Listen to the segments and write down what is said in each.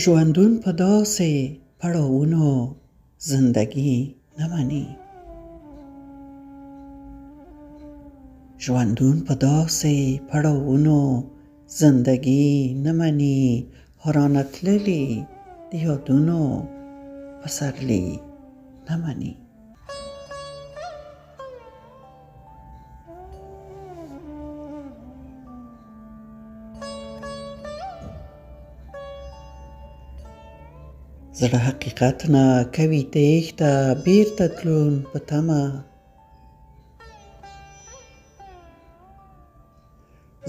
ژوندون په داسې پړاوونو زندګي نه مني. ژوندون په داسې پړاوونو زندګي نه مني. رانه تللي د یادونو پسرلي نه مني. زړه حقیقت نه کوي تېښته، بېرته تلون په تمه.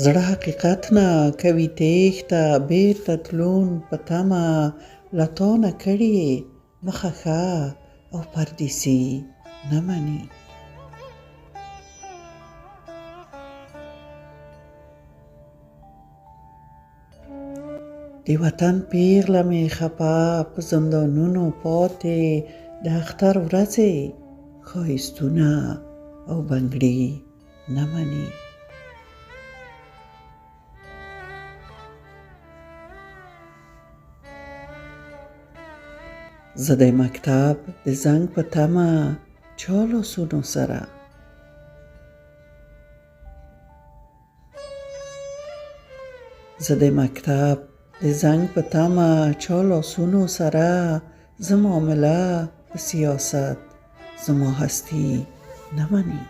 زړه حقیقت نه کوي تېښته، بېرته تلون په تمه. له تا نه کړي مخه ښه او پردیسي نه مني. د وطن پیغله مې خپه په زندانونو پاتې. د اختر ورځې ښایستونه او بنګړي نه مني. زه د مکتب د زنګ په تمه چا لاسونو سره. زه د مکتب د زنګ په تمه چا لاسونو سره. زه معامله په سیاست زما هستي نه مني.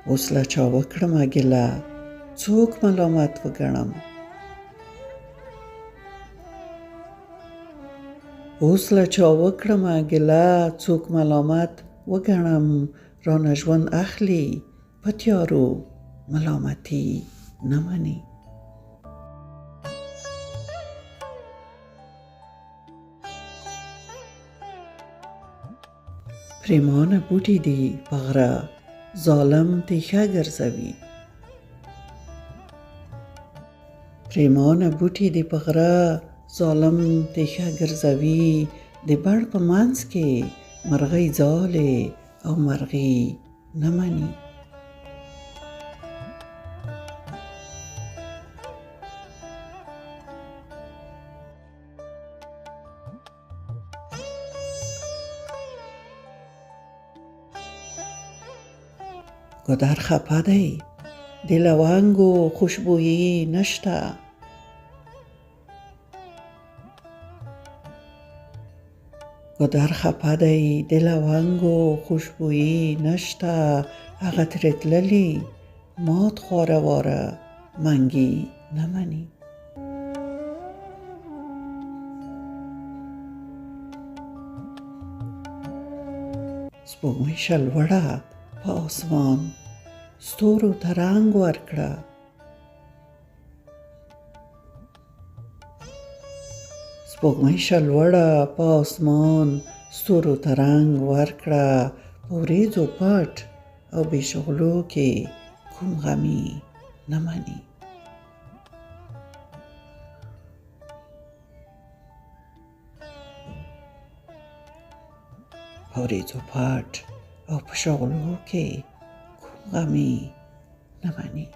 اوس له چا وکړمه ګیله، څوک ملامت وګڼم. اوس له چا وکړمه ګیله، څوک ملامت وګڼم. رانه ژوند اخلي په تیارو ملامتي نه مني. پریمانه بوټي دي په غره، ظالم تیښه ګرځوي. پریمانه بوټي دي په غره، ظالم تیښه ګرځوي. د بڼ په منځ کې مرغۍ ځالې او مرغي نه مني. ګودر خپه دی د لونګو خوشبويي نشته. ګودر خپه دی د لونګو خوشبويي نشته. هغه ترې تللي مات خواره واره منګي نه مني. سپوږمۍ شلوړه په اسمان ستورو ته رنګ ورکړه. سپوږمۍ شلوړه په اسمان ستورو ته رنګ ورکړه. په وریځو پټ او بې شغلو کې کوم غمي نه مني. په وریځو پټ او په شغلو کې کوم غمي نه مني.